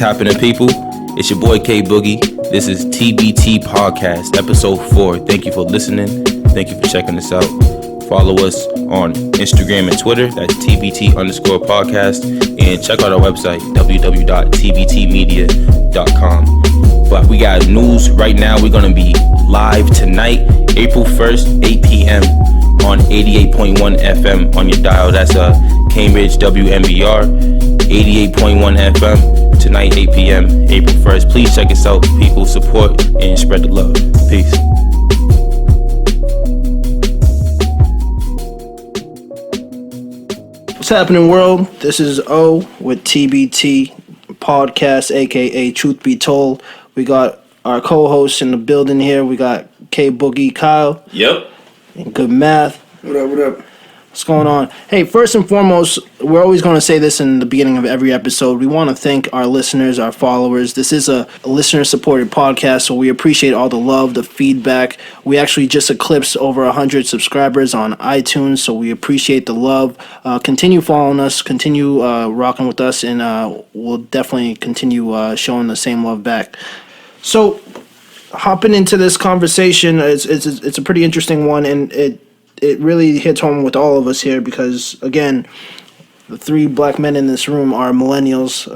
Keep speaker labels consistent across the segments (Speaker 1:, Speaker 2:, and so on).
Speaker 1: happening, people? It's your boy K Boogie. This is TBT Podcast, episode 4. Thank you for listening. Thank you for checking us out. Follow us on Instagram and Twitter. That's TBT_podcast. And check out our website, www.tbtmedia.com. But we got news right now. We're going to be live tonight, April 1st, 8 p.m. on 88.1 FM on your dial. That's Cambridge WMBR, 88.1 FM. Tonight, 8 p.m., April 1st. Please check us out, people. Support and spread the love. Peace.
Speaker 2: What's happening, world? This is O with TBT Podcast, aka Truth Be Told. We got our co-hosts in the building here. We got K Boogie, Kyle.
Speaker 1: Yep.
Speaker 2: And Good Math.
Speaker 3: What up, what up?
Speaker 2: What's going on? Hey, first and foremost, we're always going to say this in the beginning of every episode. We want to thank our listeners, our followers. This is a listener-supported podcast, so we appreciate all the love, the feedback. We actually just eclipsed over 100 subscribers on iTunes, so we appreciate the love. Continue following us, continue rocking with us, and we'll definitely continue showing the same love back. So, hopping into this conversation, it's a pretty interesting one, and it really hits home with all of us here because, again, the 3 black men in this room are millennials,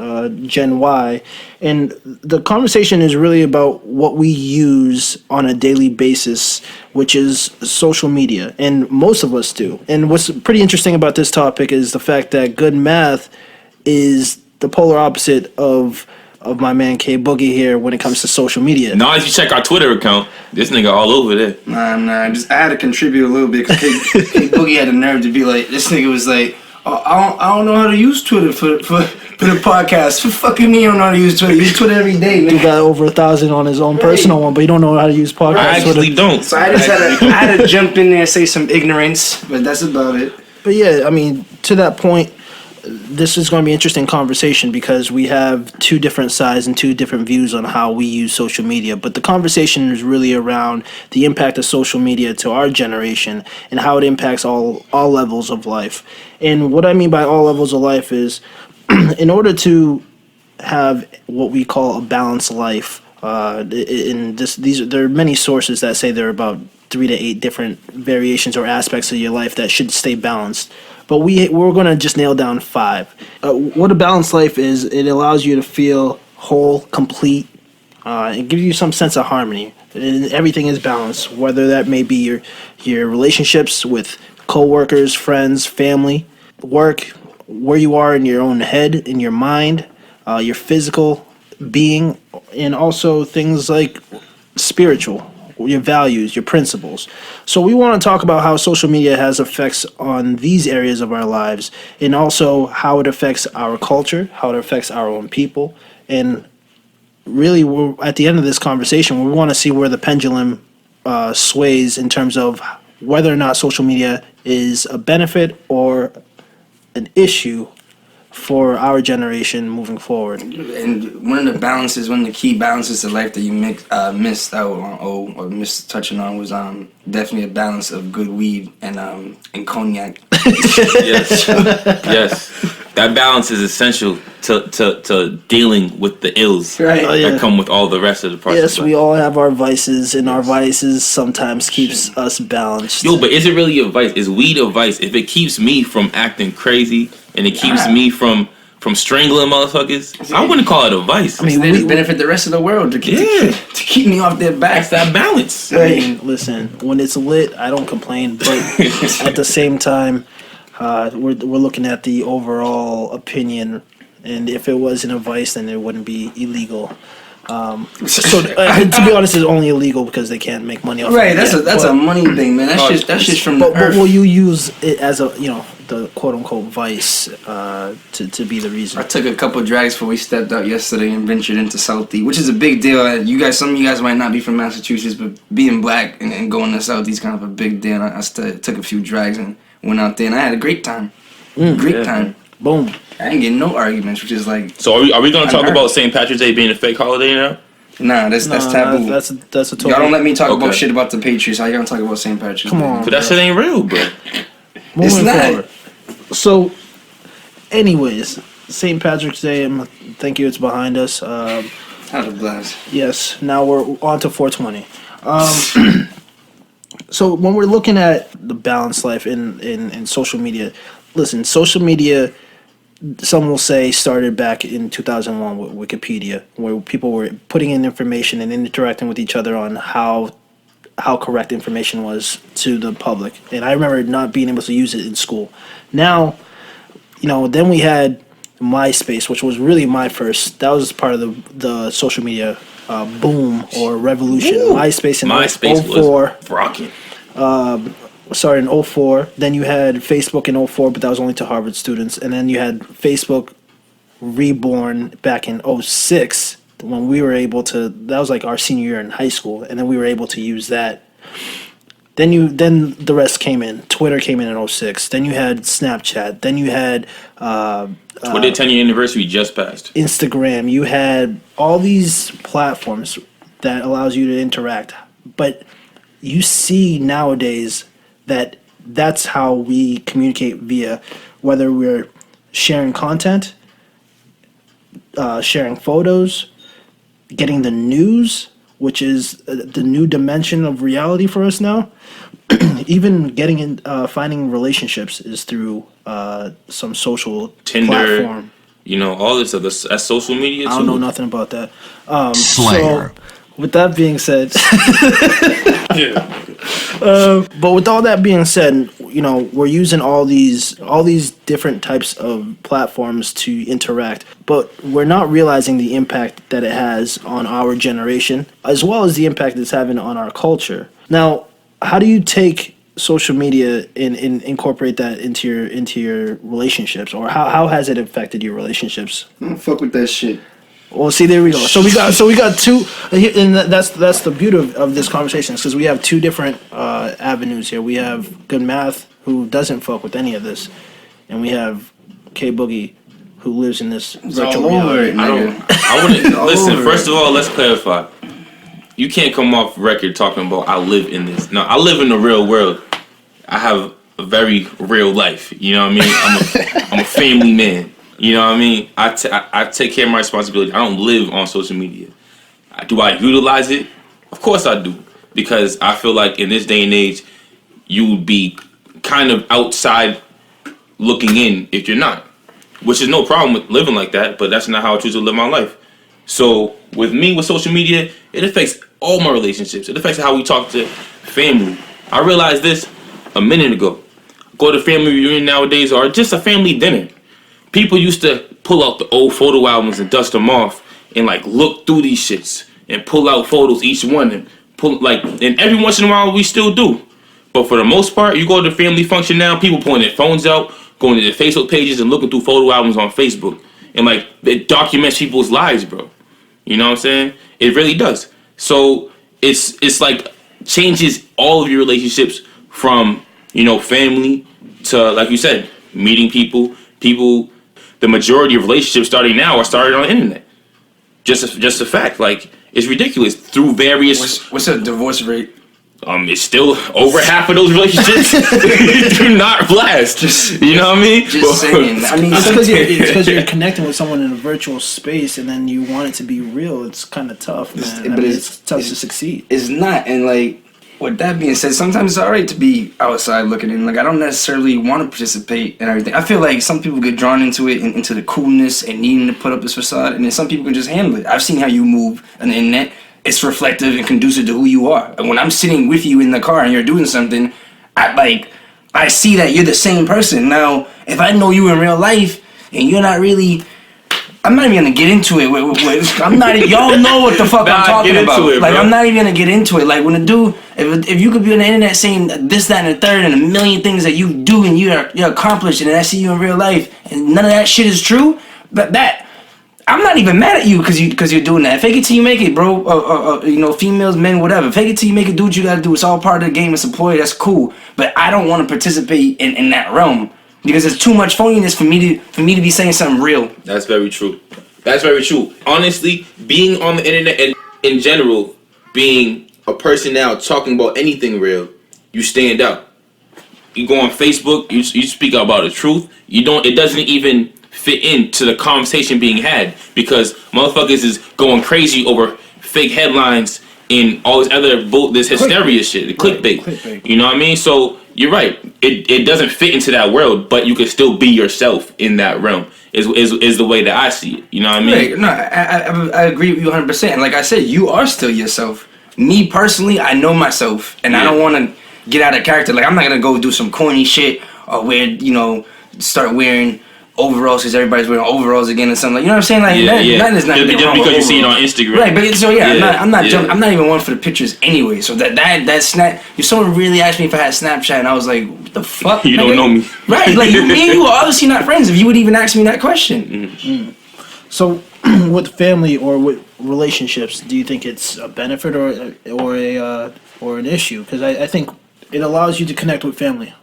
Speaker 2: Gen Y, and the conversation is really about what we use on a daily basis, which is social media, and most of us do. And what's pretty interesting about this topic is the fact that Good Math is the polar opposite of my man K Boogie here when it comes to social media.
Speaker 1: Now, if you check our Twitter account, this nigga all over there.
Speaker 3: Nah. I had to contribute a little bit because K Boogie had the nerve to be like, this nigga was like, oh, I don't know how to use Twitter for the podcast. For fucking me, I don't know how to use Twitter. Use Twitter every day, man.
Speaker 2: He got over 1,000 on his own personal one, but he don't know how to use podcasts.
Speaker 1: I actually don't.
Speaker 3: So I just had to jump in there and say some ignorance, but that's about it.
Speaker 2: But yeah, I mean, to that point, this is going to be an interesting conversation because we have 2 different sides and 2 different views on how we use social media. But the conversation is really around the impact of social media to our generation and how it impacts all levels of life. And what I mean by all levels of life is in order to have what we call a balanced life, there are many sources that say there are about 3 to 8 different variations or aspects of your life that should stay balanced. But we're going to just nail down 5. What a balanced life is, it allows you to feel whole, complete. It gives you some sense of harmony. Everything is balanced, whether that may be your relationships with coworkers, friends, family, work, where you are in your own head, in your mind, your physical being, and also things like spiritual, your values, your principles. So we want to talk about how social media has effects on these areas of our lives, and also how it affects our culture, how it affects our own people. And really, we're at the end of this conversation, we want to see where the pendulum sways in terms of whether or not social media is a benefit or an issue for our generation moving forward.
Speaker 3: And one of the key balances of life that you missed out on, or missed touching on, was definitely a balance of good weed and cognac.
Speaker 1: Yes. That balance is essential to dealing with the ills that come with all the rest of the parts.
Speaker 2: Yes, we all have our vices, and our vices sometimes keeps us balanced.
Speaker 1: Yo, but is it really a vice? Is weed a vice? If it keeps me from acting crazy and it keeps me from strangling motherfuckers, I wouldn't call it a vice.
Speaker 3: I mean, we benefit the rest of the world to keep me off their back.
Speaker 1: That's that balance.
Speaker 2: I mean, listen, when it's lit, I don't complain, but at the same time, we're looking at the overall opinion, and if it wasn't a vice, then it wouldn't be illegal. To be honest, it's only illegal because they can't make money off it.
Speaker 3: Right, that's a money thing, man. That's just from the earth.
Speaker 2: But will you use it as the quote-unquote vice to be the reason?
Speaker 3: I took a couple drags before we stepped out yesterday and ventured into Southeast, which is a big deal. Some of you guys might not be from Massachusetts, but being black and going to Southeast is kind of a big deal. I took a few drags and went out there, and I had a great time. Great time.
Speaker 2: Boom.
Speaker 3: I didn't get no arguments, which is like...
Speaker 1: So are we going to talk about St. Patrick's Day being a fake holiday now?
Speaker 3: Nah, that's taboo.
Speaker 2: That's a total...
Speaker 3: Y'all don't let me talk about shit about the Patriots. How you gonna talk about St. Patrick's Day?
Speaker 2: Come on,
Speaker 1: but that shit ain't real, bro.
Speaker 3: It's not.
Speaker 2: So, anyways, St. Patrick's Day. Thank you. It's behind us.
Speaker 3: Had a blast.
Speaker 2: Yes. Now we're on to 420. So when we're looking at the balanced life in social media, listen, social media, some will say, started back in 2001 with Wikipedia, where people were putting in information and interacting with each other on how correct information was to the public. And I remember not being able to use it in school. Now, then we had MySpace, which was really my first. That was part of the social media boom or revolution.
Speaker 1: Ooh.
Speaker 2: MySpace in
Speaker 1: MySpace
Speaker 2: 04.
Speaker 1: was rocking.
Speaker 2: Started in 04. Then you had Facebook in 04, but that was only to Harvard students. And then you had Facebook reborn back in 06 when we were able to. That was like our senior year in high school, and then we were able to use that. Then the rest came in. Twitter came in 06. Then you had Snapchat. Then you had
Speaker 1: Twitter 10-year anniversary just passed.
Speaker 2: Instagram. You had all these platforms that allows you to interact. But you see nowadays that that's how we communicate via whether we're sharing content, sharing photos, getting the news, which is the new dimension of reality for us now. Even getting in, finding relationships is through some social
Speaker 1: Tinder,
Speaker 2: platform.
Speaker 1: All this other that's social media too.
Speaker 2: I don't know nothing about that.
Speaker 4: Slayer.
Speaker 2: So, with that being said,
Speaker 1: Yeah.
Speaker 2: but with all that being said, we're using all these different types of platforms to interact, but we're not realizing the impact that it has on our generation, as well as the impact it's having on our culture. Now, how do you take social media and incorporate that into your relationships, or how has it affected your relationships?
Speaker 3: I don't fuck with that shit.
Speaker 2: Well, see, there we go. So we got two, and that's the beauty of this conversation, is because we have two different avenues here. We have Good Math, who doesn't fuck with any of this, and we have K Boogie, who lives in this virtual
Speaker 3: all over
Speaker 2: reality.
Speaker 3: it.
Speaker 1: I wouldn't listen.
Speaker 3: over
Speaker 1: First of all, let's clarify. You can't come off record talking about I live in this. No, I live in the real world. I have a very real life. You know what I mean? I'm a family man. You know what I mean? I take care of my responsibility. I don't live on social media. Do I utilize it? Of course I do. Because I feel like in this day and age, you would be kind of outside looking in if you're not. Which is no problem with living like that, but that's not how I choose to live my life. So with me, with social media, it affects all my relationships. It affects how we talk to family. I realized this a minute ago. Go to family reunion nowadays or just a family dinner. People used to pull out the old photo albums and dust them off and look through these shits and pull out photos each one and and every once in a while we still do. But for the most part, you go to the family function now, people pulling their phones out, going to their Facebook pages and looking through photo albums on Facebook. And it documents people's lives, bro. You know what I'm saying? It really does. So it's changes all of your relationships from, family to, like you said, meeting people. The majority of relationships starting now are started on the internet. Just a fact. It's ridiculous. Through various...
Speaker 3: What's the divorce rate?
Speaker 1: It's still over half of those relationships do not last. You know what I mean?
Speaker 3: Just saying. I mean,
Speaker 2: It's because you're connecting with someone in a virtual space, and then you want it to be real. It's kind of tough, man. It's tough to succeed.
Speaker 3: It's not, and with that being said, sometimes it's alright to be outside looking in. I don't necessarily want to participate in everything. I feel like some people get drawn into it and into the coolness and needing to put up this facade, and then some people can just handle it. I've seen how you move on the internet. It's reflective and conducive to who you are. And when I'm sitting with you in the car and you're doing something, I see that you're the same person. Now, if I know you in real life and you're not really, I'm not even gonna get into it. I'm not. Y'all know what the fuck I'm talking about. I'm not even gonna get into it. When a dude, if you could be on the internet saying this, that, and the third, and a million things that you do and you're accomplished, and I see you in real life, and none of that shit is true. But I'm not even mad at you because you're doing that. Fake it till you make it, bro. Females, men, whatever. Fake it till you make it. Do what you gotta do. It's all part of the game. It's a ploy. That's cool. But I don't want to participate in that realm because there's too much phoniness for me to be saying something real.
Speaker 1: That's very true. That's very true. Honestly, being on the internet and in general, being a person now talking about anything real, you stand out. You go on Facebook, you speak about the truth. It doesn't even fit into the conversation being had, because motherfuckers is going crazy over fake headlines and all this other this hysteria shit, the clickbait. You know what I mean? So you're right. It doesn't fit into that world, but you can still be yourself in that realm. Is the way that I see it. You know what I mean?
Speaker 3: Right. No, I agree with you 100%. And like I said, you are still yourself. Me personally, I know myself, and I don't want to get out of character. Like, I'm not gonna go do some corny shit or start wearing overalls because everybody's wearing overalls again or something. Like, you know what I'm saying? Like, that is not
Speaker 1: just because you see it on Instagram,
Speaker 3: right? But so I'm not even one for the pictures anyway. So that snap. If someone really asked me if I had Snapchat, and I was like, what the fuck?
Speaker 1: You don't know me,
Speaker 3: right? Like, me and you are obviously not friends if you would even ask me that question.
Speaker 2: Mm-hmm. So, with family or with relationships, do you think it's a benefit or an issue? Because I think it allows you to connect with family.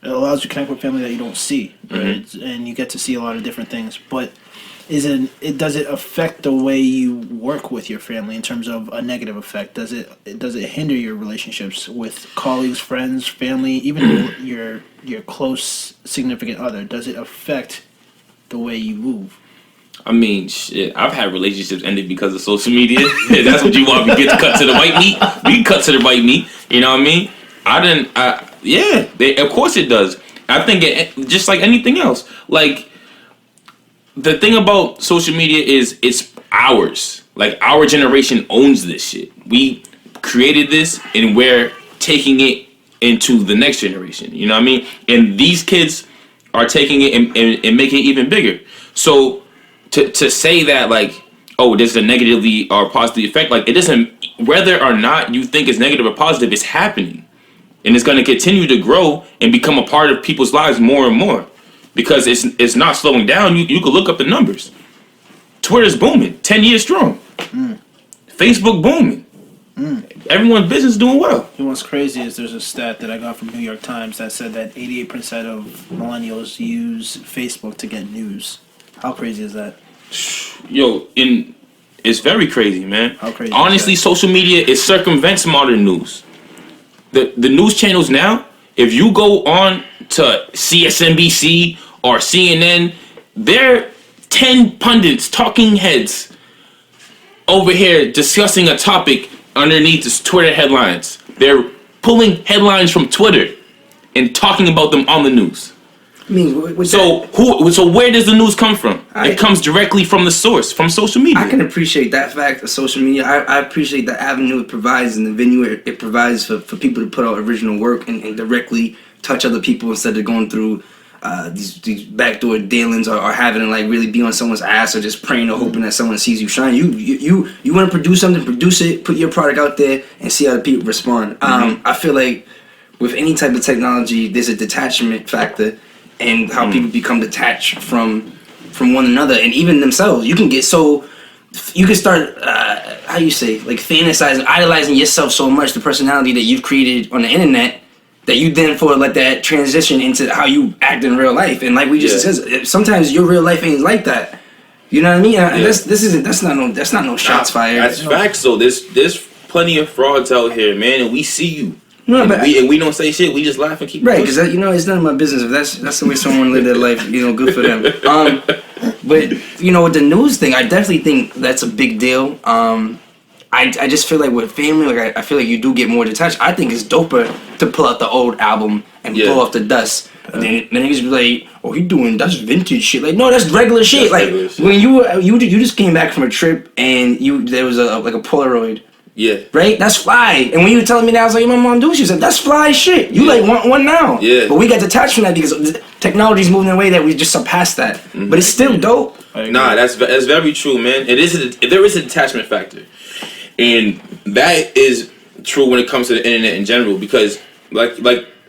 Speaker 2: It allows you to connect with family that you don't see, right? Mm-hmm. And you get to see a lot of different things. But does it affect the way you work with your family in terms of a negative effect? Does it hinder your relationships with colleagues, friends, family, even your close significant other? Does it affect the way you move?
Speaker 1: I mean, shit, I've had relationships ended because of social media. That's what you want me to get cut to the white meat. We can cut to the white meat. You know what I mean? Of course it does. I think it just like anything else. Like, the thing about social media is it's ours. Like, our generation owns this shit. We created this, and we're taking it into the next generation. You know what I mean? And these kids are taking it and making it even bigger. So to say that, like, oh, there's a negatively or positive effect, like, it doesn't, whether or not you think it's negative or positive, it's happening. And it's going to continue to grow and become a part of people's lives more and more, because it's not slowing down. You can look up the numbers. Twitter's booming, 10 years strong. Facebook booming. Everyone's business doing well.
Speaker 2: And what's crazy is there's a stat that I got from New York Times that said that 88% of millennials use Facebook to get news. How crazy is that?
Speaker 1: Yo, it's very crazy, man.
Speaker 2: How crazy?
Speaker 1: Honestly, social media, it circumvents modern news. The news channels now, if you go on to CSNBC or CNN, they're 10 pundits, talking heads, over here discussing a topic underneath this Twitter headlines. They're pulling headlines from Twitter and talking about them on the news.
Speaker 3: I mean,
Speaker 1: so where does the news come from? It comes directly from the source, from social media.
Speaker 3: I can appreciate that fact of social media. I appreciate the avenue it provides and the venue it provides for people to put out original work and directly touch other people instead of going through these backdoor dealings or having to like really be on someone's ass or just praying or hoping that someone sees you shine. You want to produce something, produce it, put your product out there, and see how the people respond. I feel like with any type of technology, there's a detachment factor. And how people become detached from one another and even themselves. You can start like fantasizing, idolizing yourself so much, the personality that you've created on the internet, that you then let that transition into how you act in real life. And like we just said, sometimes your real life ain't like that. You know what I mean? And that's not no shots fired.
Speaker 1: That's facts. So there's plenty of frauds out here, man, and we see you.
Speaker 3: No, but
Speaker 1: we don't say shit. We just laugh and keep
Speaker 3: right, because it's none of my business. If that's the way someone lived their life, good for them. But with the news thing, I definitely think that's a big deal. I just feel like with family, like I feel like you do get more detached. I think it's doper to pull out the old album and blow off the dust. And then niggas be like, "Oh, that's vintage shit." Like, no, that's regular shit. When you just came back from a trip and there was a Polaroid.
Speaker 1: Yeah.
Speaker 3: Right? That's fly. And when you were telling me that, I was like, my mom do. She said, that's fly shit. You want one now.
Speaker 1: Yeah.
Speaker 3: But we got detached from that because technology's moving in a way that we just surpassed that. Mm-hmm. But it's still dope.
Speaker 1: Nah, that's very true, man. There is a detachment factor. And that is true when it comes to the internet in general, because like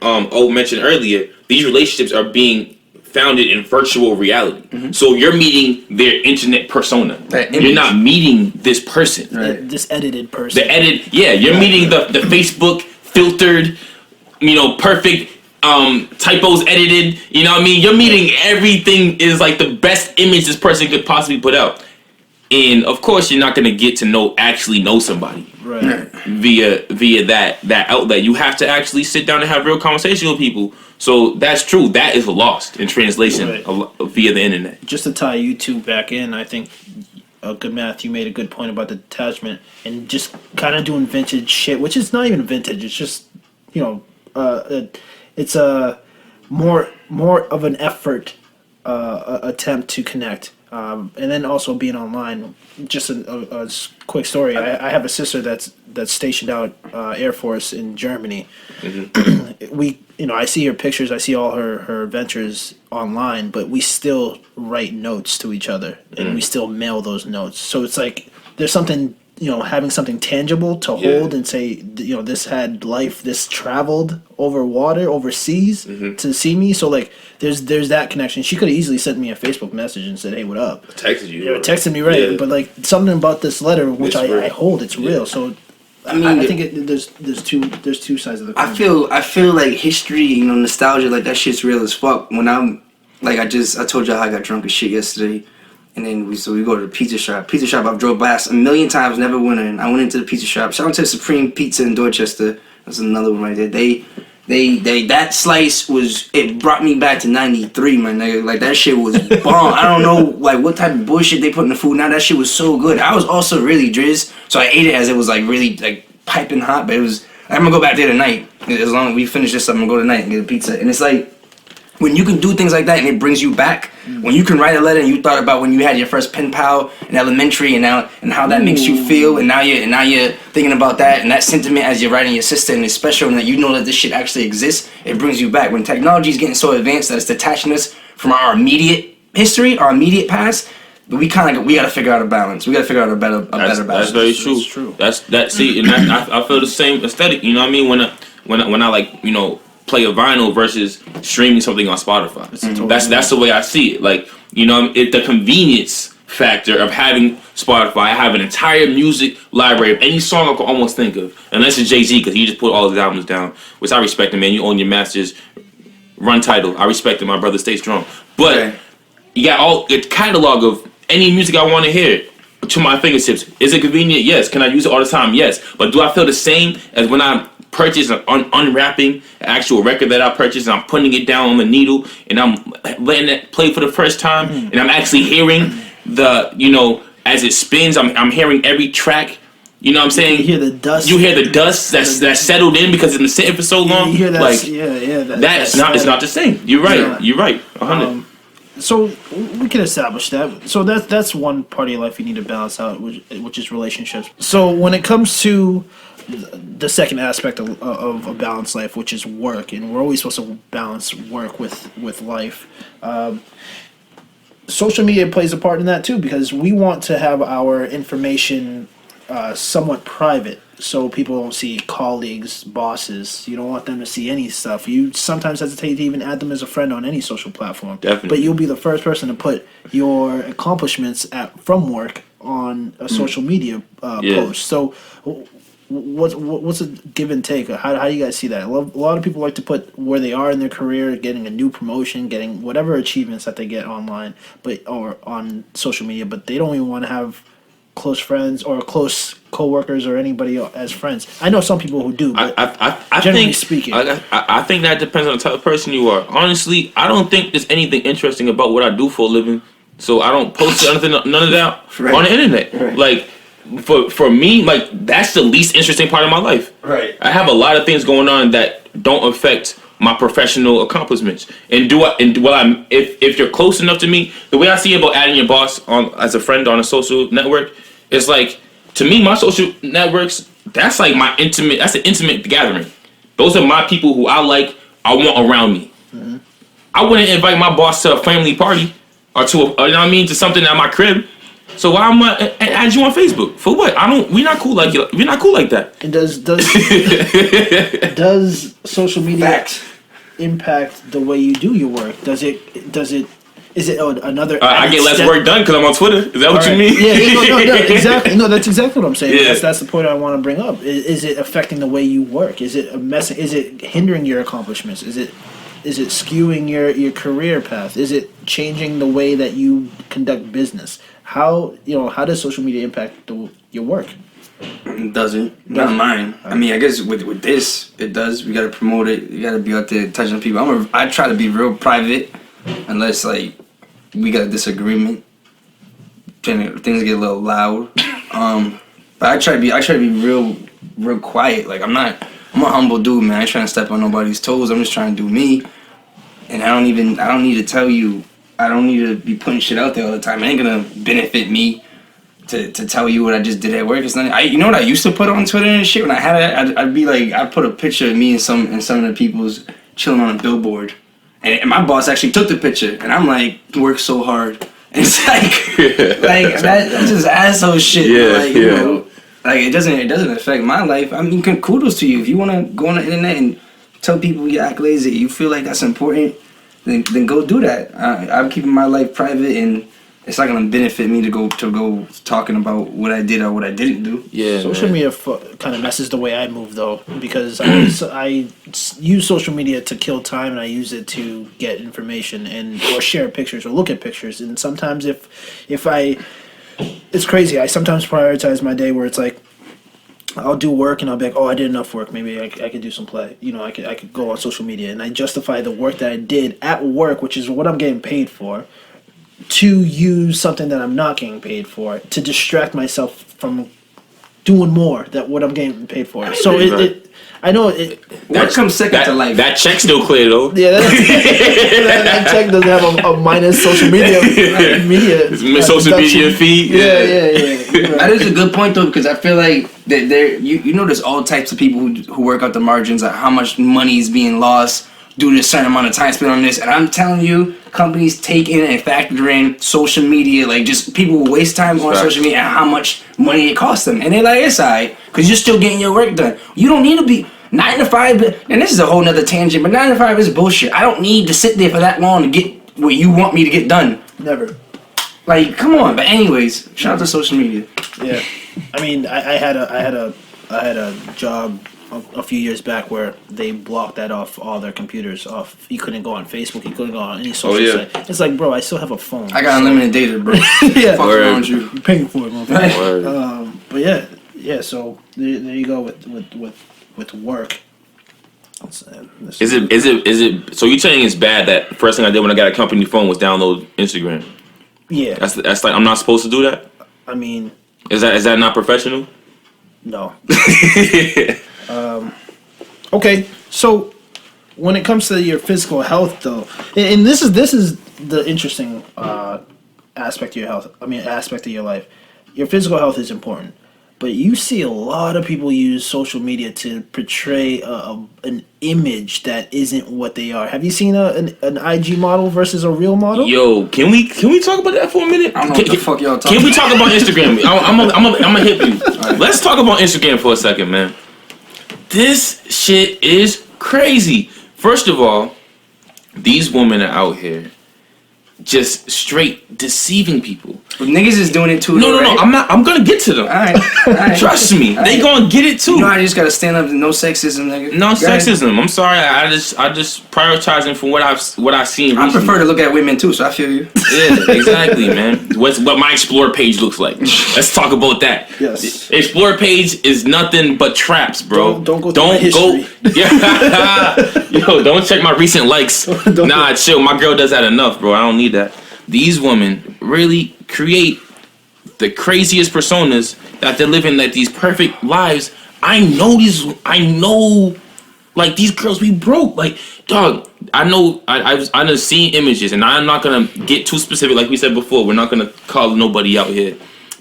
Speaker 1: O mentioned earlier, these relationships are being founded in virtual reality. Mm-hmm. So you're meeting their internet persona. You're not meeting this person.
Speaker 2: Right. This edited person.
Speaker 1: You're meeting the Facebook filtered, perfect typos edited, you know what I mean? You're meeting everything is like the best image this person could possibly put out. And of course, you're not gonna get to actually know somebody via that outlet. You have to actually sit down and have real conversation with people. So that's true. That is lost in translation via the internet.
Speaker 2: Just to tie you two back in, I think good math. You made a good point about the detachment and just kind of doing vintage shit, which is not even vintage. It's just it's a more of an effort attempt to connect. And then also being online. Just a quick story. I have a sister that's stationed out Air Force in Germany. Mm-hmm. I see her pictures. I see all her adventures online, but we still write notes to each other, and we still mail those notes. So it's like there's something, having something tangible to hold and say, this had life, this traveled over water, overseas to see me. So like, there's that connection. She could have easily sent me a Facebook message and said, "Hey, what up?"
Speaker 1: Texted you.
Speaker 2: Texted me, right? Yeah. But like something about this letter, which I hold, it's real. So I think there's two sides of the coin.
Speaker 3: I feel like history, nostalgia, like that shit's real as fuck. When I'm like, I told y'all how I got drunk as shit yesterday. And then we go to the pizza shop. Pizza shop I've drove past a million times, never went in. I went into the pizza shop. Shout out to Supreme Pizza in Dorchester. That's another one right there. They that slice it brought me back to '93, my nigga. Like that shit was bomb. I don't know like what type of bullshit they put in the food. Now that shit was so good. I was also really drizz, so I ate it as it was like really like piping hot. But I'm gonna go back there tonight. As long as we finish this up, I'm gonna go tonight and get a pizza. And it's like, when you can do things like that and it brings you back, when you can write a letter and you thought about when you had your first pen pal in elementary and how that makes you feel, and now you're thinking about that and that sentiment as you're writing your sister, and it's special and that you know that this shit actually exists, it brings you back. When technology is getting so advanced that it's detaching us from our immediate history, our immediate past, we gotta figure out a balance. We gotta figure out a better balance.
Speaker 1: That's very true. That's true. I feel the same aesthetic. You know what I mean? When I like, play a vinyl versus streaming something on Spotify. That's the way I see it. Like, the convenience factor of having Spotify. I have an entire music library of any song I can almost think of, unless it's Jay-Z, because he just put all his albums down, which I respect him, man. You own your masters, run title. I respect it. My brother, stay strong. But you got all the catalog of any music I want to hear to my fingertips. Is it convenient? Yes. Can I use it all the time? Yes. But do I feel the same as when I purchase and unwrapping an actual record that I purchased, and I'm putting it down on the needle and I'm letting it play for the first time, and I'm actually hearing as it spins, I'm hearing every track. You know what I'm saying?
Speaker 2: You hear the dust.
Speaker 1: You hear the dust that's settled in because it's been sitting for so long.
Speaker 2: You hear that?
Speaker 1: Like, that's not the same. You're right. Yeah. You're right. 100.
Speaker 2: So we can establish that. So that's one part of your life you need to balance out, which is relationships. So when it comes to the second aspect of a balanced life, which is work, and we're always supposed to balance work with life. Social media plays a part in that too, because we want to have our information somewhat private, so people don't see colleagues, bosses. You don't want them to see any stuff. You sometimes hesitate to even add them as a friend on any social platform.
Speaker 1: Definitely.
Speaker 2: But you'll be the first person to put your accomplishments from work on a social media post. So what's a give and take? How do you guys see that? A lot of people like to put where they are in their career, getting a new promotion, getting whatever achievements that they get online, or on social media, but they don't even want to have close friends or close co-workers or anybody as friends. I know some people who do, but generally speaking,
Speaker 1: I think that depends on the type of person you are. Honestly, I don't think there's anything interesting about what I do for a living, so I don't post none of that on the internet.
Speaker 3: Right.
Speaker 1: Like, for me, like, that's the least interesting part of my life.
Speaker 3: Right.
Speaker 1: I have a lot of things going on that don't affect my professional accomplishments. If you're close enough to me, the way I see about adding your boss on as a friend on a social network, it's like, to me, my social networks, that's like that's an intimate gathering. Those are my people who I want around me. Mm-hmm. I wouldn't invite my boss to a family party or to something at my crib. So why am I add you on Facebook? For what? We're not cool like you. We're not cool like that.
Speaker 2: And does social media impact the way you do your work? Is it another?
Speaker 1: I get less work done because I'm on Twitter. Is that what you mean?
Speaker 2: No, exactly. No, that's exactly what I'm saying. Yeah. That's the point I want to bring up. Is it affecting the way you work? Is it Is it hindering your accomplishments? Is it? skewing your career path? Is it changing the way that you conduct business? How does social media impact your work?
Speaker 3: It doesn't. Not mine. I mean, I guess with this, it does. We gotta promote it. You gotta be out there touching people. I try to be real private, unless like we got a disagreement. Things get a little loud. But I try to be real quiet. Like I'm a humble dude, man. I ain't trying to step on nobody's toes. I'm just trying to do me. And I don't need to tell you. I don't need to be putting shit out there all the time. It ain't gonna benefit me to tell you what I just did at work. It's not. You know what I used to put on Twitter and shit when I had it. I'd be like, I put a picture of me and some of the people's chilling on a billboard, and my boss actually took the picture, and I'm like, work so hard. And it's like that's just asshole shit.
Speaker 1: Yeah,
Speaker 3: like, you know, like it doesn't affect my life. I mean, kudos to you if you want to go on the internet and tell people your accolades that you feel like that's important. Then go do that. I'm keeping my life private, and it's not gonna benefit me to go talking about what I did or what I didn't do.
Speaker 1: Yeah,
Speaker 2: social media kind of messes the way I move though, because I use social media to kill time, and I use it to get information or share pictures or look at pictures. And sometimes it's crazy. I sometimes prioritize my day where it's like, I'll do work and I'll be like, oh, I did enough work. Maybe I could do some play. You know, I could go on social media, and I justify the work that I did at work, which is what I'm getting paid for, to use something that I'm not getting paid for to distract myself from doing more than what I'm getting paid for. So I know
Speaker 3: that comes second to life.
Speaker 1: That check still clear though.
Speaker 2: Yeah, that check doesn't have a minus social media
Speaker 1: social media feed.
Speaker 2: Yeah.
Speaker 3: That is a good point though, because I feel like that you know there's all types of people who work out the margins, like how much money is being lost due to a certain amount of time spent on this. And I'm telling you, companies take in and factor in social media, like just people will waste time on social media and how much money it costs them. And they're like, it's alright, because you're still getting your work done. You don't need to be 9 to 5, and this is a whole nother tangent, but 9 to 5 is bullshit. I don't need to sit there for that long to get what you want me to get done.
Speaker 2: Never.
Speaker 3: Like, come on. But anyways, shout out to social media.
Speaker 2: Yeah. I mean, I had a job a few years back where they blocked that off all their computers off. You couldn't go on Facebook, you couldn't go on any social site. It's like, bro, I still have a phone.
Speaker 3: I got unlimited data, bro.
Speaker 2: Yeah.
Speaker 3: Fuck around with you.
Speaker 2: You're paying for it, motherfucker. But yeah, so there you go with work.
Speaker 1: Is it so you're saying it's bad that first thing I did when I got a company phone was download Instagram?
Speaker 2: Yeah.
Speaker 1: That's like, I'm not supposed to do that?
Speaker 2: I mean,
Speaker 1: is that not professional?
Speaker 2: No. Okay, so when it comes to your physical health, though, and this is the interesting aspect of your health. I mean, aspect of your life. Your physical health is important, but you see a lot of people use social media to portray an image that isn't what they are. Have you seen an IG model versus a real model?
Speaker 1: Yo, can we talk about that for a minute?
Speaker 3: I don't know what the fuck y'all talking.
Speaker 1: Can we talk about Instagram? I'm gonna hit you. Right. Let's talk about Instagram for a second, man. This shit is crazy. First of all, these women are out here just straight deceiving people.
Speaker 3: But niggas is doing it too.
Speaker 1: No,
Speaker 3: right?
Speaker 1: I'm gonna get to them.
Speaker 3: All right.
Speaker 1: Trust me, they gonna get it too.
Speaker 3: You know, I just gotta stand up to no sexism, nigga.
Speaker 1: No sexism. I'm sorry. I just prioritizing from what I've seen.
Speaker 3: I prefer to look at women too, so I feel you.
Speaker 1: Yeah, exactly, man. What my Explore page looks like. Let's talk about that.
Speaker 2: Yes.
Speaker 1: Explore page is nothing but traps, bro.
Speaker 2: Don't go.
Speaker 1: Yeah. Yo, don't check my recent likes. Nah, chill. My girl does that enough, bro. I don't need that. These women really create the craziest personas that they're living like these perfect lives. I know like these girls be broke. Like, dog, I know I've seen images, and I'm not gonna get too specific like we said before. We're not gonna call nobody out here.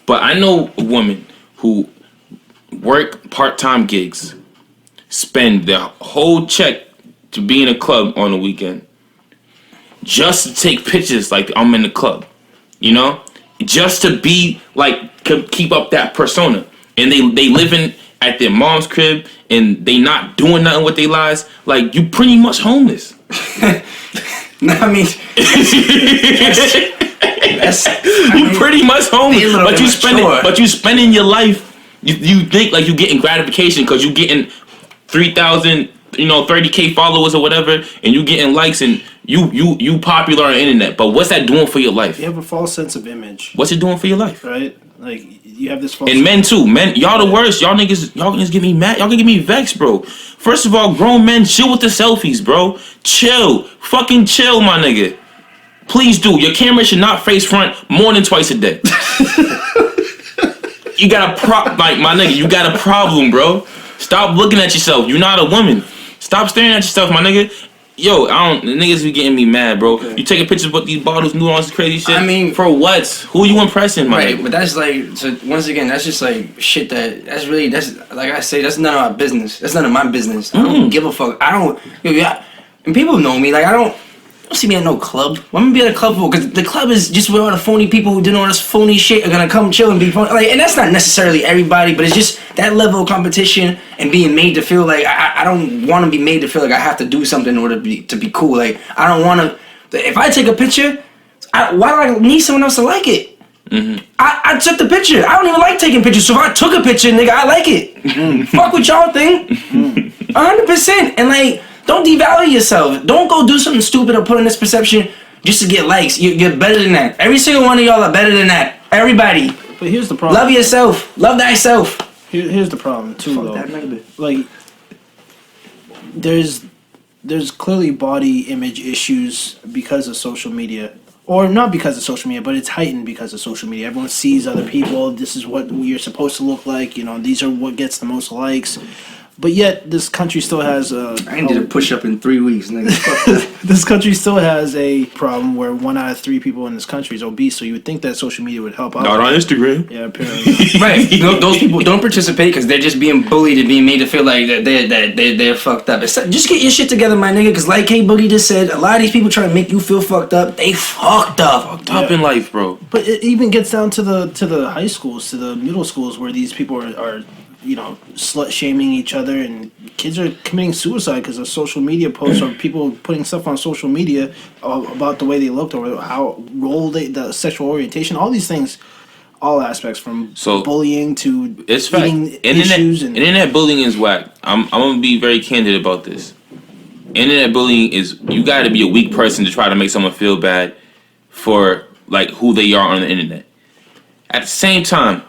Speaker 1: But I know a woman who work part-time gigs, spend their whole check to be in a club on the weekend, just to take pictures like I'm in the club, you know, just to be like keep up that persona. And they living at their mom's crib, and they not doing nothing with their lives. Like, you pretty much homeless.
Speaker 3: No, I mean,
Speaker 1: you pretty much homeless, but you spending your life. You think like you getting gratification because you getting $3,000 30K followers or whatever, and you getting likes and you popular on the internet. But what's that doing for your life?
Speaker 2: You have a false sense of image.
Speaker 1: What's it doing for your life?
Speaker 2: Right? Like you have this false.
Speaker 1: And men too. Men, y'all the worst. Y'all niggas get me mad. Y'all can get me vexed, bro. First of all, grown men, chill with the selfies, bro. Chill. Fucking chill, my nigga. Please do. Your camera should not face front more than twice a day. You got my nigga, you got a problem, bro. Stop looking at yourself. You're not a woman. Stop staring at yourself, my nigga. Yo, the niggas be getting me mad, bro. Okay. You taking pictures with these bottles, new on this crazy shit.
Speaker 3: I mean,
Speaker 1: for what? Who you impressing, my nigga?
Speaker 3: But that's like, so once again, that's just like shit that's like I say, that's none of our business. That's none of my business. I don't give a fuck. And people know me, like I don't see me at no club. I'm gonna be at a club for? Because the club is just where all the phony people who doing all this phony shit are gonna come chill and be phony. Like, and that's not necessarily everybody, but it's just that level of competition and being made to feel like I don't want to be made to feel like I have to do something in order to be cool. Like I don't want to. If I take a picture, why do I need someone else to like it? Mm-hmm. I took the picture. I don't even like taking pictures. So if I took a picture, nigga, I like it. Fuck what y'all think. 100%. And like. Don't devalue yourself. Don't go do something stupid or put in this perception just to get likes. You're better than that. Every single one of y'all are better than that. Everybody.
Speaker 2: But here's the problem.
Speaker 3: Love yourself. Love thyself.
Speaker 2: Here's the problem too,
Speaker 3: Fuck
Speaker 2: though.
Speaker 3: That nigga.
Speaker 2: Like, there's clearly body image issues because of social media. Or not because of social media, but it's heightened because of social media. Everyone sees other people. This is what you're supposed to look like. These are what gets the most likes. But yet, this country still has
Speaker 3: I did a push-up in 3 weeks, nigga. Fuck that.
Speaker 2: This country still has a problem where 1 out of 3 people in this country is obese. So you would think that social media would help out.
Speaker 1: Not on Instagram.
Speaker 2: Yeah, apparently.
Speaker 3: Right. Those people don't participate because they're just being bullied and being made to feel like that they're fucked up. Just get your shit together, my nigga. Because like K Boogie just said, a lot of these people try to make you feel fucked up. They fucked up.
Speaker 1: Fucked up in life, bro.
Speaker 2: But it even gets down to the high schools, to the middle schools, where these people are slut shaming each other, and kids are committing suicide because of social media posts or people putting stuff on social media about the way they looked or how the sexual orientation, all these things, all aspects from bullying to eating issues.
Speaker 1: Internet bullying is whack. I'm gonna be very candid about this. Internet bullying is, you gotta be a weak person to try to make someone feel bad for like who they are on the internet. At the same time,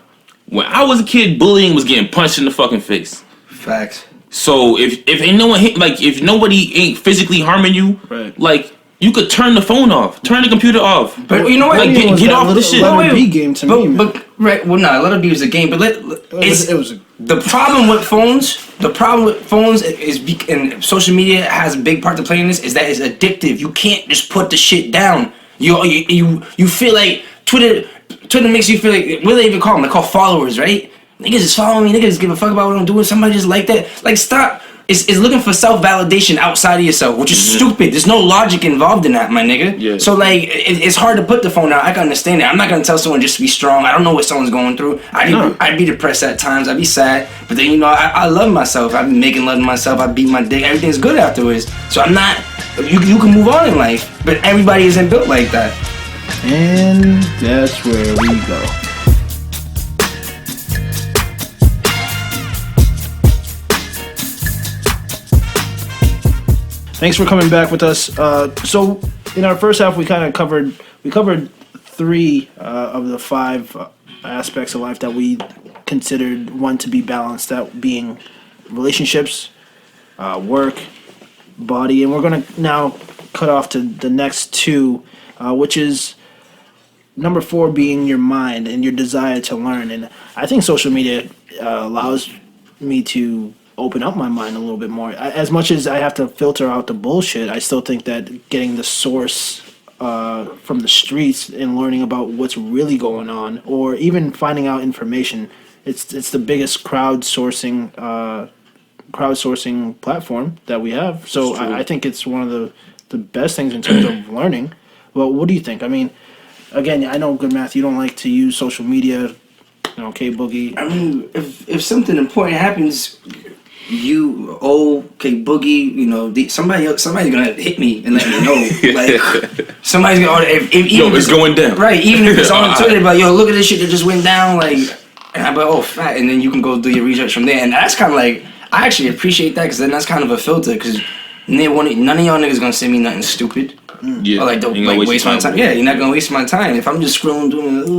Speaker 1: when I was a kid, bullying was getting punched in the fucking face.
Speaker 3: Facts.
Speaker 1: So if ain't no one hit, like if nobody ain't physically harming you,
Speaker 2: right,
Speaker 1: like you could turn the phone off, turn the computer off.
Speaker 3: But you know what?
Speaker 1: Like get off the shit.
Speaker 2: Let it be game to me.
Speaker 3: But right, well, no, let it be was a game. But the problem with phones. The problem with phones and social media has a big part to play in this. Is that it's addictive. You can't just put the shit down. You feel like Twitter makes you feel like, what do they even call them? They call followers, right? Niggas is following me. Niggas just give a fuck about what I'm doing. Somebody just like that. Like, stop. It's looking for self-validation outside of yourself, which is stupid. There's no logic involved in that, my nigga. Yeah. So, like, it's hard to put the phone down. I can understand that. I'm not going to tell someone just to be strong. I don't know what someone's going through. I'd be depressed at times. I'd be sad. But then, I love myself. I've been making love to myself. I beat my dick. Everything's good afterwards. So I'm not... You can move on in life. But everybody isn't built like that.
Speaker 2: And that's where we go. Thanks for coming back with us. So in our first half, we covered 3 of the 5 aspects of life that we considered one to be balanced. That being relationships, work, body, and we're gonna now cut off to the next 2, which is number 4 being your mind and your desire to learn. And I think social media allows me to open up my mind a little bit more. As much as I have to filter out the bullshit, I still think that getting the source from the streets and learning about what's really going on, or even finding out information, it's the biggest crowdsourcing platform that we have. So I think it's one of the best things in terms of learning. Well, what do you think? I mean, again, I know, Good Math, you don't like to use social media, K Boogie.
Speaker 3: I mean, if something important happens, K Boogie, somebody's gonna hit me and let me know. Like, somebody's gonna,
Speaker 1: it's going down.
Speaker 3: Right, even if it's on Twitter, like, look at this shit that just went down, like, and I'm like, fat, and then you can go do your research from there. And that's kind of like, I actually appreciate that because then that's kind of a filter because none of y'all niggas gonna send me nothing stupid.
Speaker 1: Yeah.
Speaker 3: Or like don't like waste my time. Yeah, you're not gonna waste my time. If I'm just scrolling doing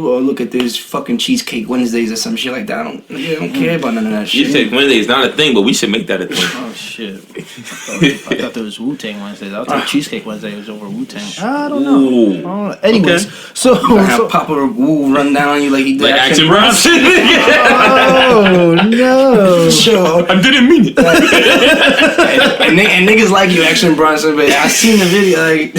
Speaker 3: or look at this fucking Cheesecake Wednesdays or some shit like that, I don't care about none of that shit.
Speaker 1: Cheesecake Wednesday is not a thing, but we should make that a thing.
Speaker 2: Oh shit! I thought there was Wu-Tang Wednesdays. I thought Cheesecake Wednesday was over Wu-Tang. I don't know. Anyways,
Speaker 1: Okay.
Speaker 2: so
Speaker 3: Have Papa Wu run down on you like he did
Speaker 1: Like Action Bronson.
Speaker 2: oh no!
Speaker 3: Sure.
Speaker 1: I didn't mean it.
Speaker 3: and niggas like you, Action Bronson, but I seen the video like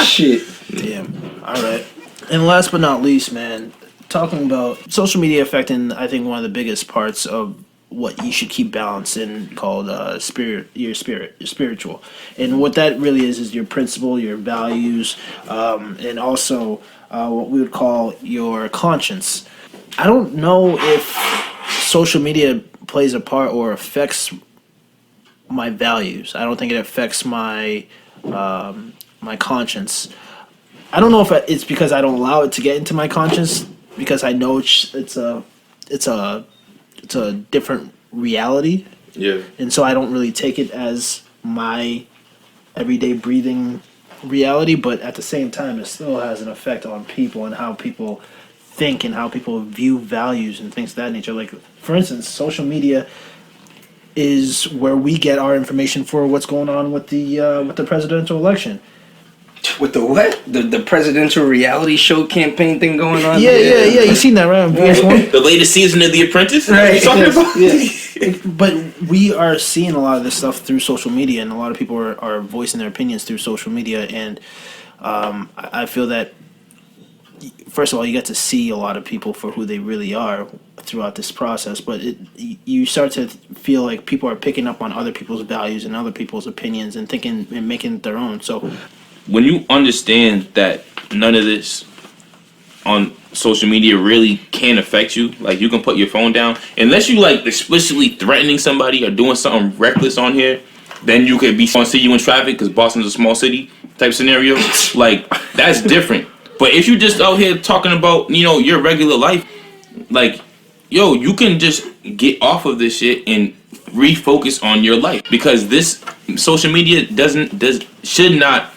Speaker 3: shit.
Speaker 2: Damn. All right. And last but not least, man, talking about social media affecting, I think one of the biggest parts of what you should keep balanced in called your spiritual. And what that really is your principle, your values, and also what we would call your conscience. I don't know if social media plays a part or affects my values. I don't think it affects my my conscience. I don't know if it's because I don't allow it to get into my conscience because I know it's a different reality.
Speaker 1: Yeah.
Speaker 2: And so I don't really take it as my everyday breathing reality, but at the same time it still has an effect on people and how people think and how people view values and things of that nature. Like, for instance, social media is where we get our information for what's going on with the presidential election.
Speaker 3: With the what? The presidential reality show campaign thing going on?
Speaker 2: Yeah. You seen that, right? On VH1?
Speaker 1: The latest season of The Apprentice?
Speaker 3: Right.
Speaker 1: What you talking about?
Speaker 2: But we are seeing a lot of this stuff through social media, and a lot of people are voicing their opinions through social media. And I feel that, first of all, you get to see a lot of people for who they really are throughout this process. But you start to feel like people are picking up on other people's values and other people's opinions and thinking and making it their own. So
Speaker 1: When you understand that none of this on social media really can affect you, like you can put your phone down, unless you like explicitly threatening somebody or doing something reckless on here, then you could be gonna see you in traffic because Boston's a small city type scenario. Like, that's different. But if you just out here talking about, your regular life, like, yo, you can just get off of this shit and refocus on your life, because this social media should not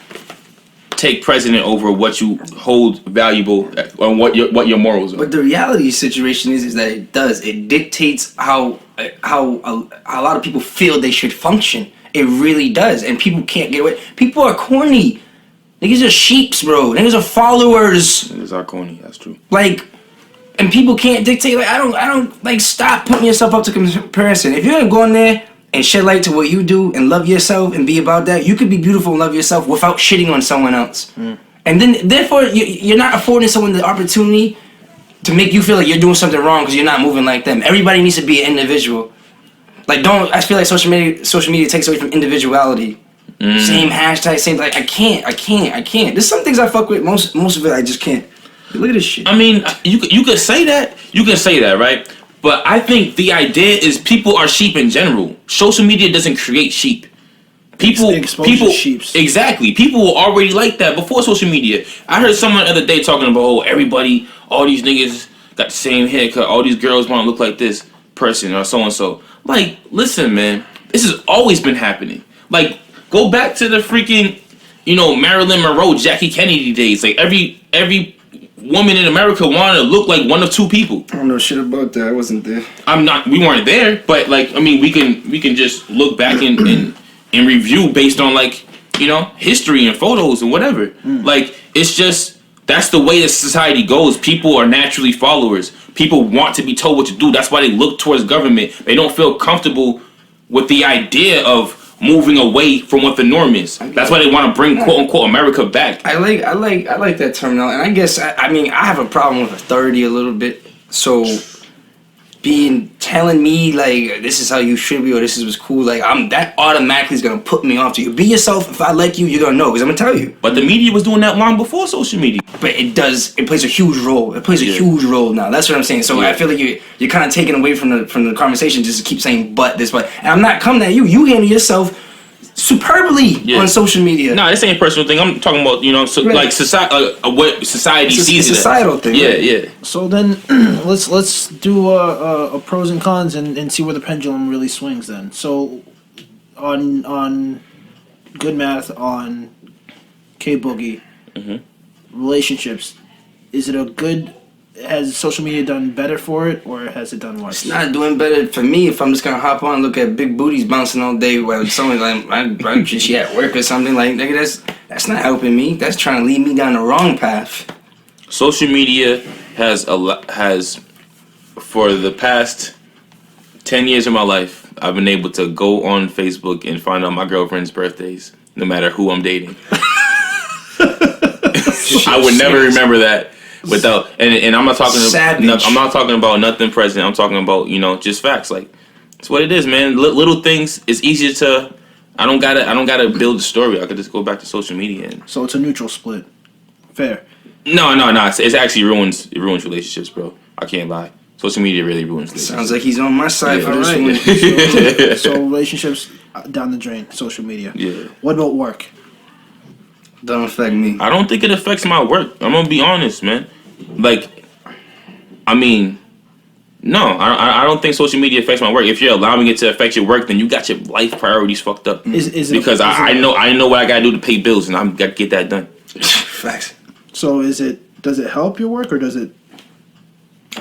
Speaker 1: take precedent over what you hold valuable and what your morals are.
Speaker 3: But the reality situation is that it does. It dictates how a lot of people feel they should function. It really does, and people can't get away. People are corny. Niggas are sheeps, bro. Niggas are followers.
Speaker 1: Niggas are corny. That's true.
Speaker 3: Like, and people can't dictate. Like, I don't like, stop putting yourself up to comparison. If you're gonna go in there and shed light to what you do and love yourself and be about that, you could be beautiful and love yourself without shitting on someone else. And then, therefore, you're not affording someone the opportunity to make you feel like you're doing something wrong because you're not moving like them. Everybody needs to be an individual. Like, I feel like social media takes away from individuality. Same hashtag, same, like, I can't. There's some things I fuck with, most of it I just can't. Look at this shit.
Speaker 1: I mean, you could say that. You can say that, right? But I think the idea is people are sheep in general. Social media doesn't create sheep. People,
Speaker 2: sheeps.
Speaker 1: Exactly. People were already like that before social media. I heard someone the other day talking about, all these niggas got the same haircut. All these girls want to look like this person or so and so. Like, listen, man, this has always been happening. Like, go back to the freaking, Marilyn Monroe, Jackie Kennedy days. Like, every woman in America wanted to look like one of two people.
Speaker 3: I don't know shit about that. I wasn't there.
Speaker 1: We weren't there, but like, I mean, we can just look back and review based on, like, history and photos and whatever. Like, it's just, that's the way that society goes. People are naturally followers. People want to be told what to do. That's why they look towards government. They don't feel comfortable with the idea of moving away from what the norm is. That's why they want to bring quote unquote America back.
Speaker 3: I like that term now, and I guess I mean I have a problem with authority a little bit. So telling me like this is how you should be or this is what's cool, like that automatically is gonna put me off to you. Be yourself. If I like you, you're gonna know because I'm gonna tell you.
Speaker 1: But the media was doing that long before social media.
Speaker 3: But it plays a huge role. It plays a huge role now. That's what I'm saying. So I feel like you're kind of taking away from the conversation just to keep saying but this, but. And I'm not coming at you. You handle yourself superbly on social media.
Speaker 1: Nah, this ain't a personal thing. I'm talking about, like society, what society sees it.
Speaker 3: It's a societal thing.
Speaker 1: Yeah,
Speaker 3: right?
Speaker 1: yeah.
Speaker 2: So then, let's do a pros and cons and see where the pendulum really swings. Then, so on Good Math on K Boogie, relationships, is it a good? Has social media done better for it, or has it done worse?
Speaker 3: It's not doing better for me if I'm just gonna hop on and look at big booties bouncing all day while someone like she at work or something. Like, nigga, that's not helping me. That's trying to lead me down the wrong path.
Speaker 1: Social media has for the past 10 years of my life, I've been able to go on Facebook and find out my girlfriend's birthdays, no matter who I'm dating. I would never remember that without, and I'm not talking. I'm not talking about nothing present. I'm talking about just facts. Like, it's what it is, man. Little things. It's easier to. I don't gotta build a story. I could just go back to social media.
Speaker 2: So it's a neutral split. Fair.
Speaker 1: No. It's actually ruins relationships, bro. I can't lie. Social media really ruins relationships.
Speaker 3: Sounds like he's on my side for this one.
Speaker 2: So relationships down the drain. Social media.
Speaker 1: Yeah.
Speaker 2: What about work?
Speaker 3: Don't affect me.
Speaker 1: I don't think it affects my work. I'm gonna be honest, man. Like, I mean, no, I don't think social media affects my work. If you're allowing it to affect your work, then you got your life priorities fucked up. Because I know what I gotta do to pay bills, and I'm gotta get that done.
Speaker 3: Facts.
Speaker 2: So does it help your work, or does it?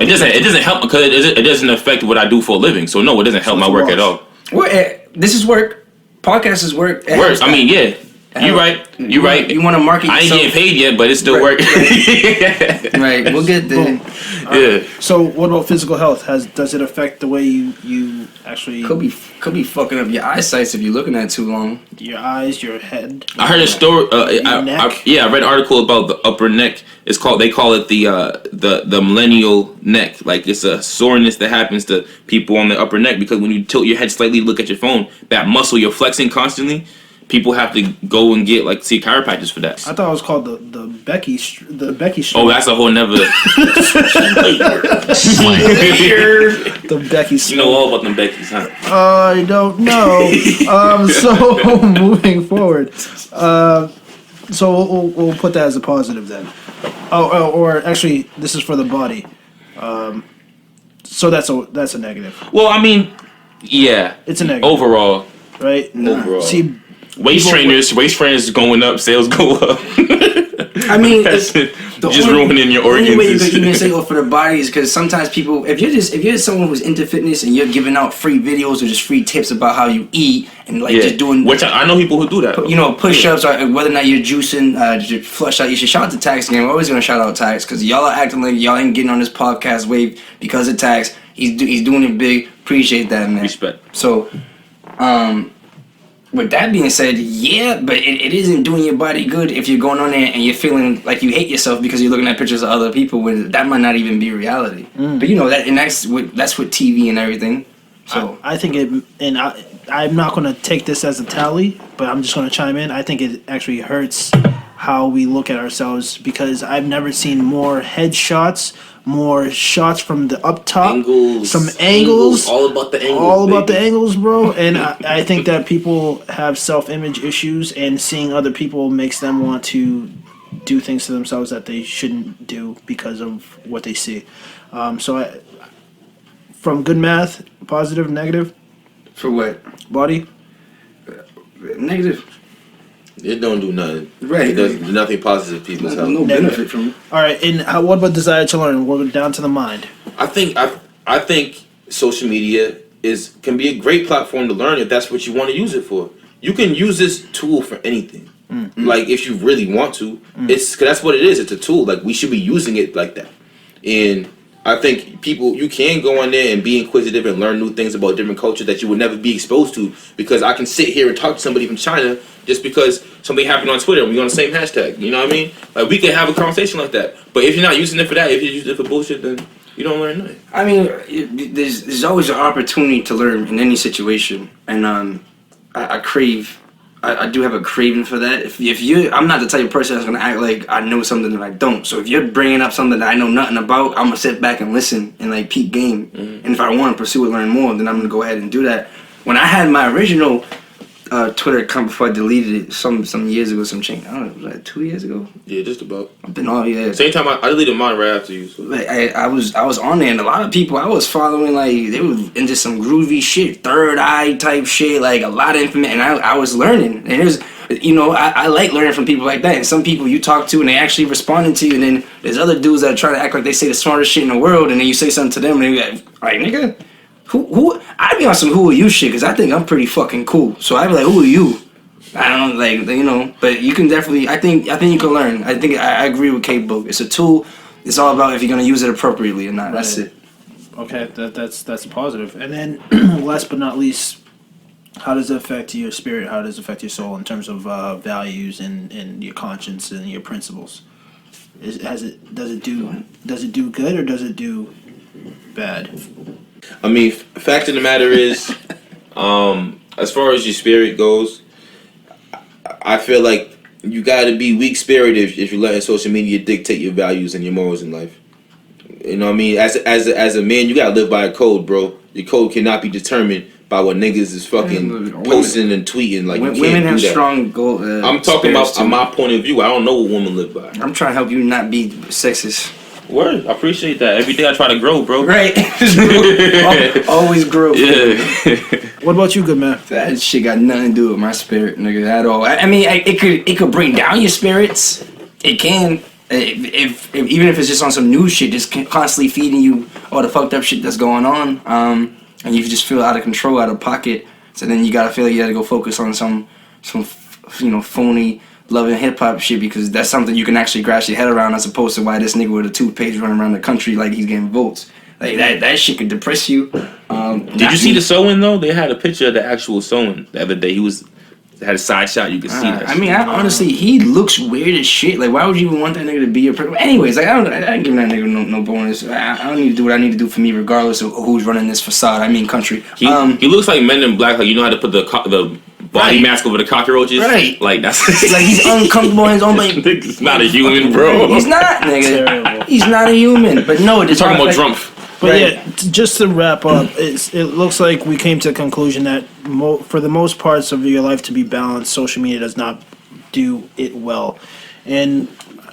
Speaker 1: It doesn't help because it doesn't affect what I do for a living. So no, it doesn't help my work at all.
Speaker 3: Well, this is work. Podcast is work.
Speaker 1: Work. I mean, yeah. You right. You right.
Speaker 3: You want to market yourself.
Speaker 1: I ain't getting paid yet, but it's still work.
Speaker 3: Right. We'll get there.
Speaker 1: Yeah.
Speaker 2: So what about physical health? Does it affect the way you actually?
Speaker 3: Could be fucking up your eyesight if you're looking at it too long.
Speaker 2: Your eyes, your head.
Speaker 1: I heard a story.
Speaker 2: Neck.
Speaker 1: I read an article about the upper neck. They call it the millennial neck. Like, it's a soreness that happens to people on the upper neck because when you tilt your head slightly to look at your phone, that muscle you're flexing constantly. People have to go and get see chiropractors for that.
Speaker 2: I thought it was called the Becky stroke.
Speaker 1: Oh, that's a whole nother.
Speaker 2: The Becky stroke.
Speaker 1: You know all about them Beckys, huh?
Speaker 2: I don't know. So moving forward, so we'll put that as a positive then. Or actually, this is for the body. So that's a negative.
Speaker 1: Well, I mean, yeah,
Speaker 2: it's a negative
Speaker 1: overall.
Speaker 2: Right?
Speaker 1: Overall.
Speaker 2: See.
Speaker 1: Waist trainers going up, sales go up.
Speaker 3: I mean,
Speaker 1: just ruining your organs.
Speaker 3: The only way you can even say for the body is because sometimes people, if you're someone who's into fitness and you're giving out free videos or just free tips about how you eat and just doing,
Speaker 1: which I know people who do that.
Speaker 3: Push-ups or whether or not you're juicing, flush out. You should shout out to Tax again. We're always gonna shout out Tax because y'all are acting like y'all ain't getting on this podcast wave because of Tax. He's doing it big. Appreciate that, man.
Speaker 1: Respect.
Speaker 3: So, with that being said, yeah, but it isn't doing your body good if you're going on there and you're feeling like you hate yourself because you're looking at pictures of other people when that might not even be reality. But that's with TV and everything. So
Speaker 2: I think it, and I'm not going to take this as a tally, but I'm just going to chime in. I think it actually hurts how we look at ourselves because I've never seen more headshots, more shots from the up top, some angles,
Speaker 1: all about the angles,
Speaker 2: about the angles, bro. And I think that people have self-image issues, and seeing other people makes them want to do things to themselves that they shouldn't do because of what they see. From Good Math, positive, negative.
Speaker 3: For what?
Speaker 2: Body.
Speaker 3: Negative.
Speaker 1: It don't do nothing.
Speaker 3: Right.
Speaker 1: It does nothing positive. People's health.
Speaker 3: No benefit from it.
Speaker 2: All right. And what about desire to learn? We're down to the mind.
Speaker 1: I think social media can be a great platform to learn if that's what you want to use it for. You can use this tool for anything. Mm-hmm. Like, if you really want to, cause that's what it is. It's a tool. Like, we should be using it like that. And I think you can go on there and be inquisitive and learn new things about different cultures that you would never be exposed to. Because I can sit here and talk to somebody from China just because something happened on Twitter and we're on the same hashtag. You know what I mean? Like, we can have a conversation like that. But if you're not using it for that, if you're using it for bullshit, then you don't learn nothing.
Speaker 3: I mean, there's always an opportunity to learn in any situation, and I do have a craving for that. I'm not the type of person that's gonna act like I know something that I don't. So if you're bringing up something that I know nothing about, I'm gonna sit back and listen and peep game. Mm-hmm. And if I want to pursue it, learn more, then I'm gonna go ahead and do that. When I had my original Twitter account before I deleted it some years ago, some change. I don't know, was that 2 years ago?
Speaker 1: Yeah, just about.
Speaker 3: I've been all
Speaker 1: Same time I deleted mine right after you. So.
Speaker 3: Like I was on there, and a lot of people I was following, like they were into some groovy shit, third eye type shit, like a lot of information, and I was learning, and it was, I like learning from people like that. And some people you talk to and they actually responding to you, and then there's other dudes that try to act like they say the smartest shit in the world, and then you say something to them, and they're like nigga, who? I'd be on some who are you shit, because I think I'm pretty fucking cool. So I'd be like, who are you? I don't but you can definitely. I think you can learn. I think I agree with K-Book. It's a tool. It's all about if you're gonna use it appropriately or not. Right. That's it.
Speaker 2: Okay, that's a positive. And then, last but not least, how does it affect your spirit? How does it affect your soul in terms of values and your conscience and your principles? Does it do good or does it do bad?
Speaker 1: I mean, fact of the matter is, as far as your spirit goes, I feel like you got to be weak-spirited if you're letting social media dictate your values and your morals in life. You know what I mean? As a man, you got to live by a code, bro. Your code cannot be determined by what niggas is fucking posting and tweeting. Like,
Speaker 3: women have strong goals.
Speaker 1: I'm talking about my point of view. I don't know what women live by.
Speaker 3: I'm trying to help you not be sexist.
Speaker 1: Word, I appreciate that. Every day I try to grow, bro.
Speaker 3: Right. Always grow.
Speaker 1: Yeah.
Speaker 2: What about you, good man?
Speaker 3: That shit got nothing to do with my spirit, nigga, at all. I mean, it could bring down your spirits. It can. If even if it's just on some new shit, just constantly feeding you all the fucked up shit that's going on, and you just feel out of control, out of pocket. So then you gotta feel like you gotta go focus on some phony loving hip hop shit, because that's something you can actually grasp your head around, as opposed to why this nigga with a toothpaste running around the country like he's getting votes. Like that shit could depress you.
Speaker 1: Did you see the sewing though? They had a picture of the actual sewing the other day. He had a side shot. You could see that.
Speaker 3: I mean, honestly, he looks weird as shit. Like, why would you even want that nigga to be your president? Anyways, like, I ain't giving that nigga no bonus. I don't need to do what I need to do for me, regardless of who's running this facade. I mean, country.
Speaker 1: He looks like Men in Black. Like, you know how to put the body mask over the cockroaches?
Speaker 3: Right.
Speaker 1: Like, that's...
Speaker 3: like, he's uncomfortable in his own... Like,
Speaker 1: he's not a human, bro.
Speaker 3: He's not, nigga. He's not a human. But no,
Speaker 1: we're talking about Trump.
Speaker 2: But yeah, just to wrap up, it looks like we came to the conclusion that for the most parts of your life to be balanced, social media does not do it well. And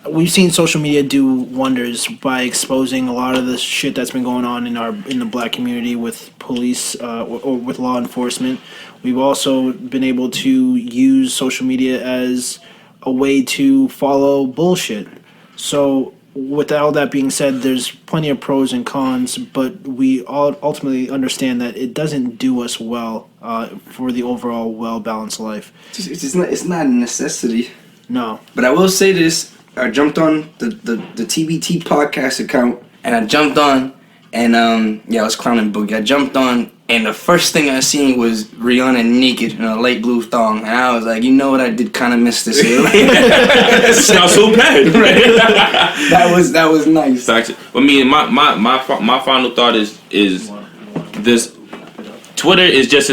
Speaker 2: we've seen social media do wonders by exposing a lot of the shit that's been going on in the black community with police or with law enforcement. We've also been able to use social media as a way to follow bullshit. So with all that being said, there's plenty of pros and cons, but we all ultimately understand that it doesn't do us well for the overall well-balanced life.
Speaker 3: It's not a necessity.
Speaker 2: No.
Speaker 3: But I will say this. I jumped on the TBT podcast account, and I jumped on, and I was clowning Boogie. I jumped on, and the first thing I seen was Rihanna naked in a light blue thong, and I was like, you know what, I did kind of miss this here.
Speaker 1: It's not so bad, right?
Speaker 3: that was nice.
Speaker 1: I mean, my final thought is this: Twitter is just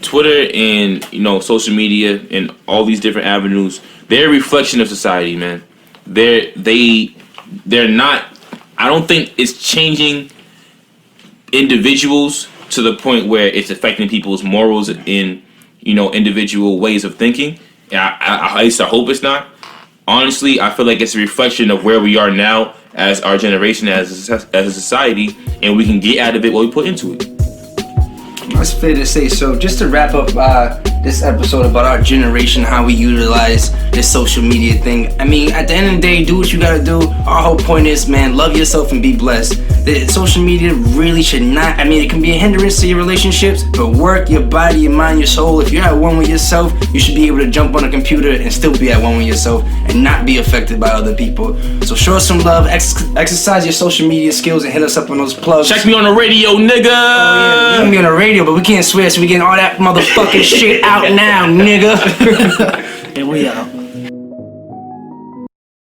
Speaker 1: Twitter and social media and all these different avenues. They're a reflection of society, man. They're not. I don't think it's changing individuals to the point where it's affecting people's morals in individual ways of thinking. At least I hope it's not. Honestly, I feel like it's a reflection of where we are now as our generation, as a society, and we can get out of it what we put into it.
Speaker 3: That's fair to say. So just to wrap up this episode about our generation, how we utilize this social media thing. I mean, at the end of the day, do what you gotta do. Our whole point is, man, love yourself and be blessed. The social media really should not, I mean, it can be a hindrance to your relationships, but work your body, your mind, your soul. If you're at one with yourself, you should be able to jump on a computer and still be at one with yourself and not be affected by other people. So show us some love, exercise your social media skills, and hit us up on those plugs.
Speaker 1: Check me on the radio, nigga!
Speaker 3: Oh, yeah, you can be on the radio, but we can't swear, so we getting all that motherfucking shit out now, nigga.
Speaker 2: And we out.